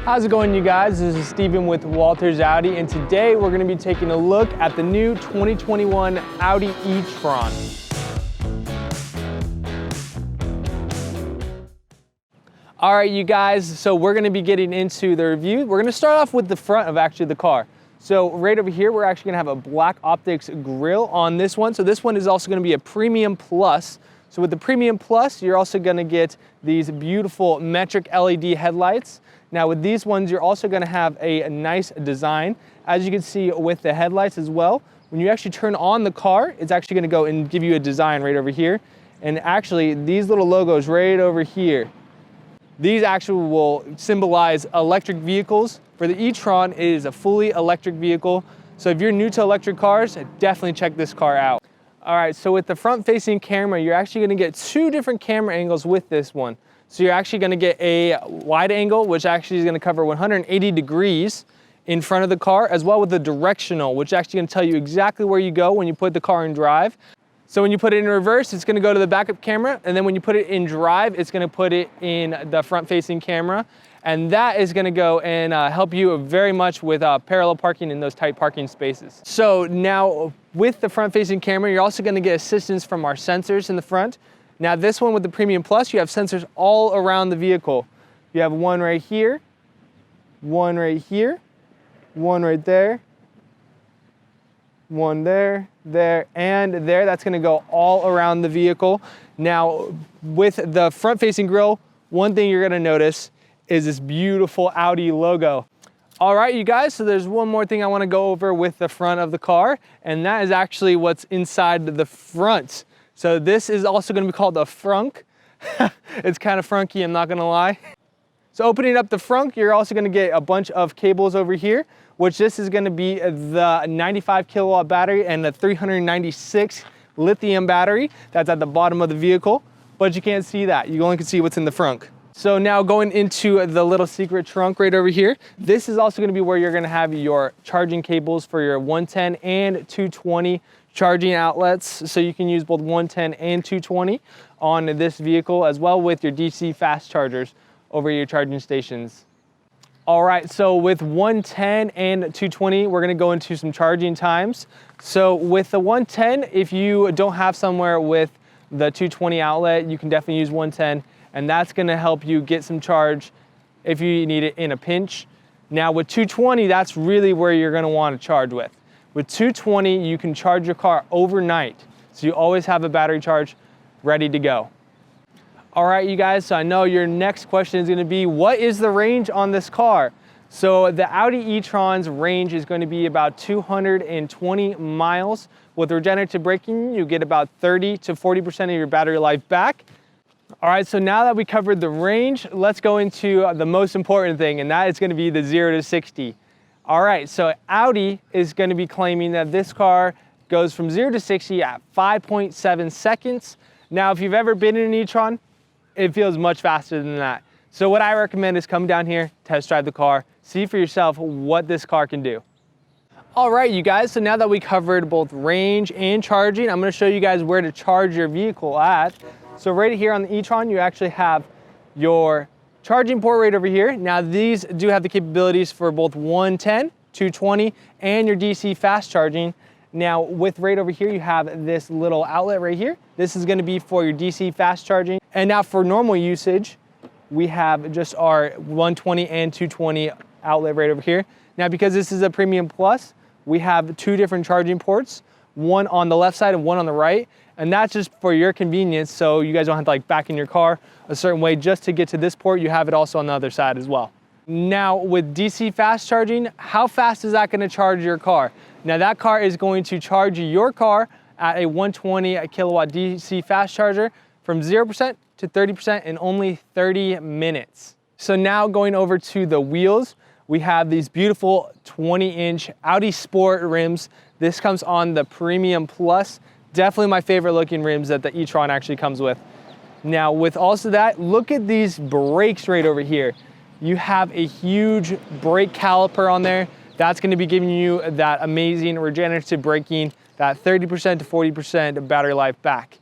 How's it going, you guys? This is Stephen with Walters Audi, and today we're going to be taking a look at the new 2021 Audi e-tron. All right, you guys, so we're going to be getting into the review. We're going to start off with the front of actually the car. So right over here, we're actually going to have a black optics grille on this one. So this one is also going to be a Premium Plus. So with the Premium Plus, you're also going to get these beautiful metric LED headlights. Now with these ones, you're also going to have a nice design. As you can see with the headlights as well, when you actually turn on the car, it's actually going to go and give you a design right over here. And actually, these little logos right over here, these actually will symbolize electric vehicles. For the e-tron, it is a fully electric vehicle. So if you're new to electric cars, definitely check this car out. All right, so with the front-facing camera, you're actually gonna get two different camera angles with this one. So you're actually gonna get a wide angle, which actually is gonna cover 180 degrees in front of the car, as well with the directional, which is actually gonna tell you exactly where you go when you put the car in drive. So when you put it in reverse, it's gonna go to the backup camera, and then when you put it in drive, it's gonna put it in the front-facing camera, and that is gonna go and help you very much with parallel parking in those tight parking spaces. So now, with the front-facing camera, you're also gonna get assistance from our sensors in the front. Now this one with the Premium Plus, you have sensors all around the vehicle. You have one right here, one right here, one right there, one there, there, and there. That's gonna go all around the vehicle. Now, with the front-facing grille, one thing you're gonna notice is this beautiful Audi logo. All right, you guys, so there's one more thing I wanna go over with the front of the car, and that is actually what's inside the front. So this is also gonna be called a frunk. It's kind of frunky, I'm not gonna lie. So opening up the frunk, you're also gonna get a bunch of cables over here, which this is gonna be the 95 kilowatt battery and the 396 lithium battery that's at the bottom of the vehicle, but you can't see that. You only can see what's in the frunk. So now going into the little secret trunk right over here, this is also gonna be where you're gonna have your charging cables for your 110 and 220 charging outlets. So you can use both 110 and 220 on this vehicle, as well with your DC fast chargers over your charging stations. All right, so with 110 and 220, we're gonna go into some charging times. So with the 110, if you don't have somewhere with the 220 outlet, you can definitely use 110, and that's gonna help you get some charge if you need it in a pinch. Now with 220, that's really where you're gonna wanna charge with. With 220, you can charge your car overnight, so you always have a battery charge ready to go. All right, you guys, so I know your next question is gonna be, what is the range on this car? So the Audi e-tron's range is going to be about 220 miles. With regenerative braking, you get about 30 to 40% of your battery life back. All right, so now that we covered the range, let's go into the most important thing, and that is gonna be the 0 to 60. All right, so Audi is gonna be claiming that this car goes from 0 to 60 at 5.7 seconds. Now, if you've ever been in an e-tron, it feels much faster than that. So what I recommend is come down here, test drive the car, see for yourself what this car can do. All right, you guys, so now that we covered both range and charging, I'm gonna show you guys where to charge your vehicle at. So right here on the e-tron, you actually have your charging port right over here. Now these do have the capabilities for both 110, 220, and your DC fast charging. Now with right over here, you have this little outlet right here. This is gonna be for your DC fast charging. And now for normal usage, we have just our 120 and 220 outlet right over here. Now because this is a Premium Plus, we have two different charging ports, one on the left side and one on the right. And that's just for your convenience, so you guys don't have to back in your car a certain way just to get to this port. You have it also on the other side as well. Now with DC fast charging, how fast is that gonna charge your car? Now that car is going to charge your car at a 120 kilowatt DC fast charger from 0% to 30% in only 30 minutes. So now going over to the wheels, we have these beautiful 20-inch Audi Sport rims. This comes on the Premium Plus. Definitely my favorite looking rims that the e-tron actually comes with. Now with also that, look at these brakes right over here. You have a huge brake caliper on there. That's gonna be giving you that amazing regenerative braking, that 30% to 40% battery life back.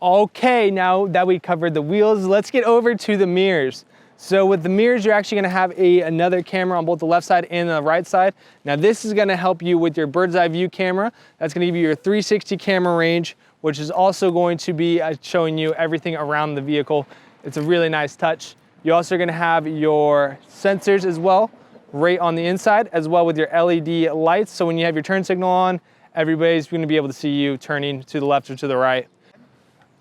Okay, now that we covered the wheels, let's get over to the mirrors. So with the mirrors, you're actually gonna have another camera on both the left side and the right side. Now this is gonna help you with your bird's eye view camera. That's gonna give you your 360 camera range, which is also going to be showing you everything around the vehicle. It's a really nice touch. You're also gonna have your sensors as well, right on the inside, as well with your LED lights. So when you have your turn signal on, everybody's gonna be able to see you turning to the left or to the right.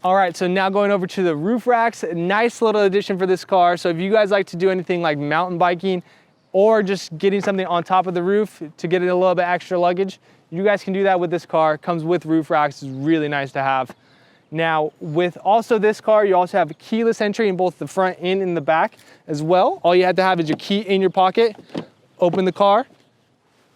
All right, so now going over to the roof racks, nice little addition for this car. So if you guys like to do anything like mountain biking or just getting something on top of the roof to get it a little bit extra luggage, you guys can do that with this car. Comes with roof racks, it's really nice to have. Now with also this car, you also have keyless entry in both the front and in the back as well. All you have to have is your key in your pocket, open the car,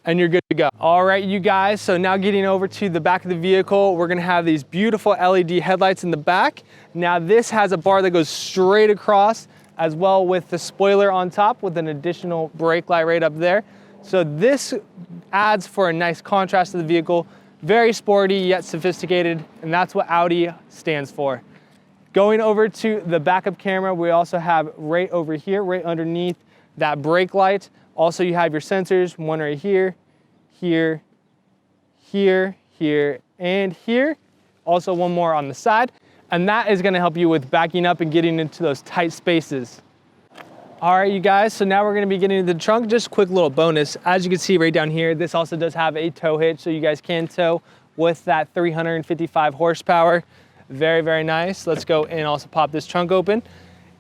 and you're good to go. All right, you guys, so now getting over to the back of the vehicle, we're gonna have these beautiful LED headlights in the back. Now this has a bar that goes straight across, as well with the spoiler on top with an additional brake light right up there. So this adds for a nice contrast to the vehicle, very sporty yet sophisticated, and that's what Audi stands for. Going over to the backup camera, we also have right over here, right underneath that brake light. Also, you have your sensors, one right here, here, here, here, and here. Also one more on the side. And that is gonna help you with backing up and getting into those tight spaces. All right, you guys, so now we're gonna be getting into the trunk. Just a quick little bonus. As you can see right down here, this also does have a tow hitch, so you guys can tow with that 355 horsepower. Very, very nice. Let's go and also pop this trunk open.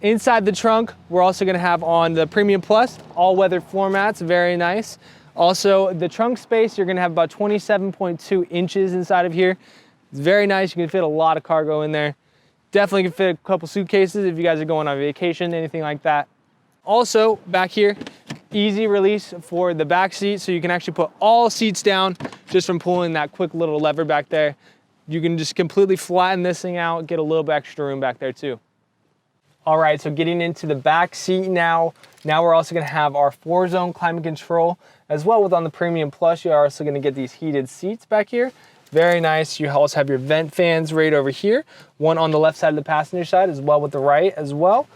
Inside the trunk, we're also gonna have on the Premium Plus, all-weather floor mats, very nice. Also, the trunk space, you're gonna have about 27.2 inches inside of here. It's very nice, you can fit a lot of cargo in there. Definitely can fit a couple suitcases if you guys are going on vacation, anything like that. Also, back here, easy release for the back seat, so you can actually put all seats down just from pulling that quick little lever back there. You can just completely flatten this thing out, get a little bit extra room back there too. All right, so getting into the back seat now. Now we're also gonna have our 4-zone climate control, as well with on the Premium Plus, you're also gonna get these heated seats back here. Very nice. You also have your vent fans right over here, one on the left side of the passenger side, as well with the right as well.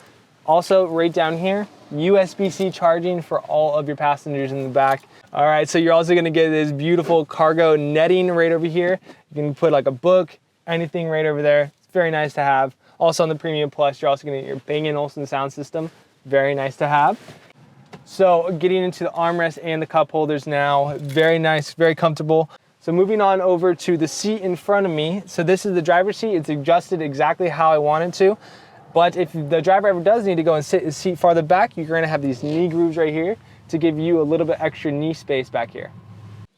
Also right down here, USB-C charging for all of your passengers in the back. All right, so you're also gonna get this beautiful cargo netting right over here. You can put like a book, anything right over there. It's very nice to have. Also on the Premium Plus, you're also gonna get your Bang & Olufsen sound system. Very nice to have. So getting into the armrest and the cup holders now, very nice, very comfortable. So moving on over to the seat in front of me. So this is the driver's seat. It's adjusted exactly how I want it to. But if the driver ever does need to go and sit his seat farther back, you're gonna have these knee grooves right here to give you a little bit extra knee space back here.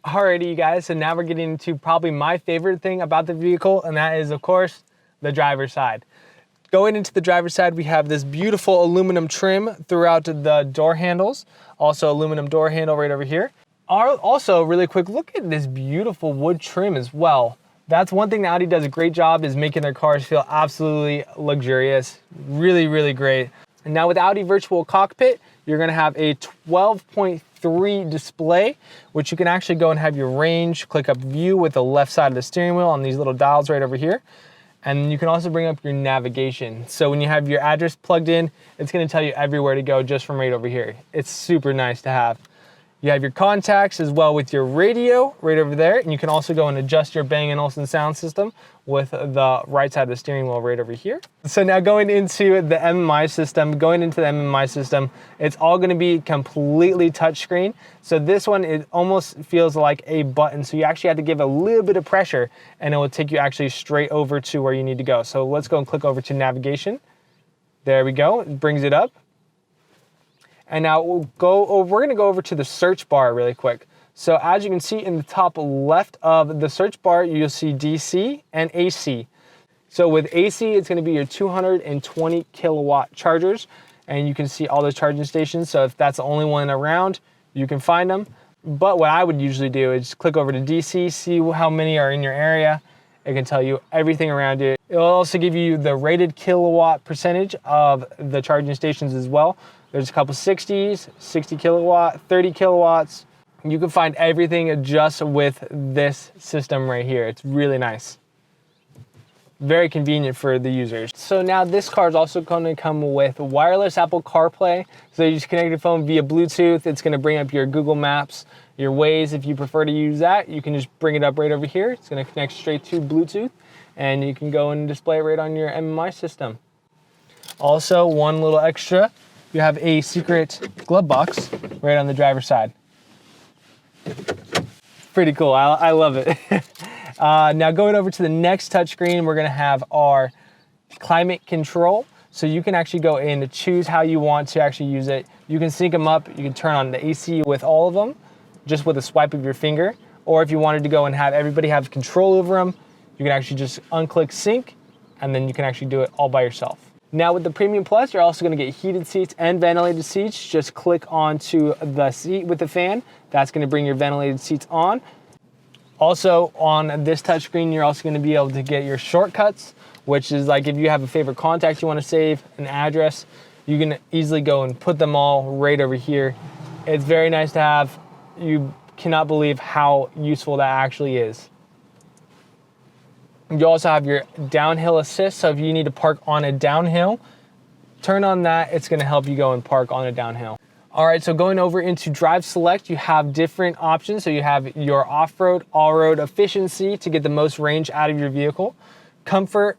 Alrighty, you guys, so now we're getting into probably my favorite thing about the vehicle, and that is, of course, the driver's side. Going into the driver's side, we have this beautiful aluminum trim throughout the door handles. Also aluminum door handle right over here. Also, really quick, look at this beautiful wood trim as well. That's one thing that Audi does a great job, is making their cars feel absolutely luxurious. Really, really great. And now with Audi Virtual Cockpit, you're gonna have a 12.3 display, which you can actually go and have your range, click up view with the left side of the steering wheel on these little dials right over here. And you can also bring up your navigation. So when you have your address plugged in, it's gonna tell you everywhere to go just from right over here. It's super nice to have. You have your contacts as well with your radio right over there. And you can also go and adjust your Bang & Olufsen sound system with the right side of the steering wheel right over here. So now going into the MMI system, it's all gonna be completely touchscreen. So this one, it almost feels like a button. So you actually have to give a little bit of pressure and it will take you actually straight over to where you need to go. So let's go and click over to navigation. There we go, it brings it up. And now we're gonna go over to the search bar really quick. So as you can see in the top left of the search bar, you'll see DC and AC. So with AC, it's gonna be your 220 kilowatt chargers, and you can see all those charging stations. So if that's the only one around, you can find them. But what I would usually do is just click over to DC, see how many are in your area. It can tell you everything around it. It'll also give you the rated kilowatt percentage of the charging stations as well. There's a couple 60s, 60 kilowatt, 30 kilowatts. You can find everything just with this system right here. It's really nice. Very convenient for the users. So now this car is also going to come with wireless Apple CarPlay. So you just connect your phone via Bluetooth. It's going to bring up your Google Maps, your Waze. If you prefer to use that, you can just bring it up right over here. It's going to connect straight to Bluetooth, and you can go and display it right on your MMI system. Also, one little extra, you have a secret glove box right on the driver's side. Pretty cool, I love it. Now going over to the next touchscreen, we're gonna have our climate control. So you can actually go in to choose how you want to actually use it. You can sync them up. You can turn on the AC with all of them, just with a swipe of your finger. Or if you wanted to go and have everybody have control over them, you can actually just unclick sync, and then you can actually do it all by yourself. Now with the Premium Plus, you're also gonna get heated seats and ventilated seats. Just click onto the seat with the fan. That's gonna bring your ventilated seats on. Also on this touchscreen, you're also gonna be able to get your shortcuts, which is like if you have a favorite contact you wanna save, an address, you can easily go and put them all right over here. It's very nice to have. You cannot believe how useful that actually is. You also have your downhill assist, so if you need to park on a downhill, turn on that, it's gonna help you go and park on a downhill. All right, so going over into Drive Select, you have different options. So you have your off-road, all-road efficiency to get the most range out of your vehicle, comfort,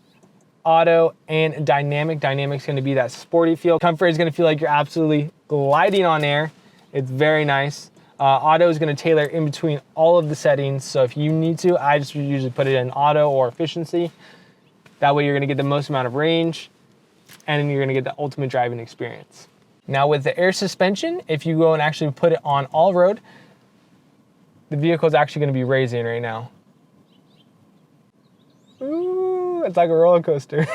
auto, and dynamic. Dynamic's gonna be that sporty feel. Comfort is gonna feel like you're absolutely gliding on air. It's very nice. Auto is gonna tailor in between all of the settings. So if you need to, I just usually put it in auto or efficiency. That way you're gonna get the most amount of range, and then you're gonna get the ultimate driving experience. Now with the air suspension, if you go and actually put it on all road, the vehicle is actually gonna be raising right now. Ooh, it's like a roller coaster.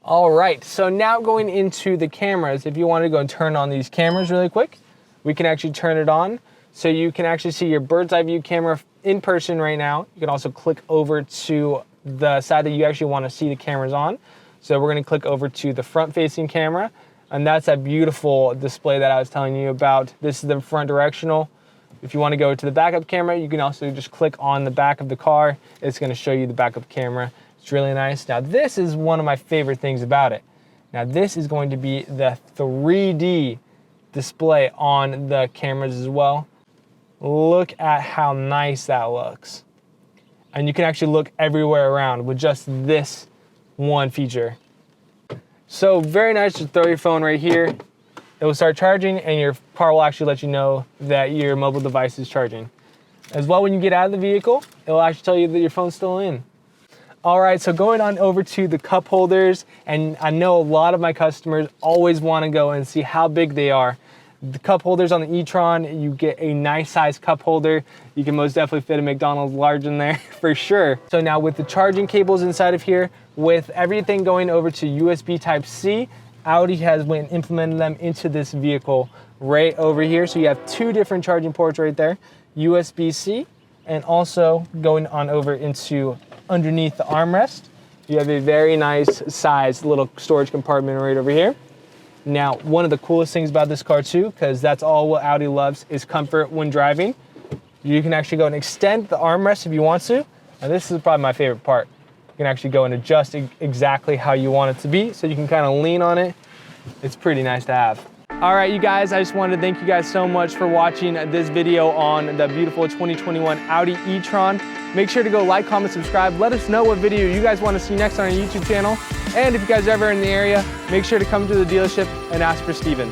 All right, so now going into the cameras, if you wanted to go and turn on these cameras really quick, we can actually turn it on. So you can actually see your bird's eye view camera in person right now. You can also click over to the side that you actually wanna see the cameras on. So we're gonna click over to the front facing camera, and that's that beautiful display that I was telling you about. This is the front directional. If you wanna go to the backup camera, you can also just click on the back of the car. It's gonna show you the backup camera. It's really nice. Now this is one of my favorite things about it. Now this is going to be the 3D display on the cameras as well. Look at how nice that looks. And you can actually look everywhere around with just this one feature. So very nice to throw your phone right here. It will start charging, and your car will actually let you know that your mobile device is charging. As well, when you get out of the vehicle, it will actually tell you that your phone's still in. All right, so going on over to the cup holders, and I know a lot of my customers always wanna go and see how big they are. The cup holders on the e-tron, you get a nice size cup holder. You can most definitely fit a McDonald's large in there for sure. So now with the charging cables inside of here, with everything going over to USB Type-C, Audi has went and implemented them into this vehicle right over here. So you have two different charging ports right there, USB-C, and also going on over into underneath the armrest, you have a very nice size little storage compartment right over here. Now, one of the coolest things about this car too, because that's all what Audi loves, is comfort when driving. You can actually go and extend the armrest if you want to. And this is probably my favorite part. You can actually go and adjust exactly how you want it to be, so you can kind of lean on it. It's pretty nice to have. All right, you guys, I just wanted to thank you guys so much for watching this video on the beautiful 2021 Audi e-tron. Make sure to go like, comment, subscribe. Let us know what video you guys want to see next on our YouTube channel. And if you guys are ever in the area, make sure to come to the dealership and ask for Stephan.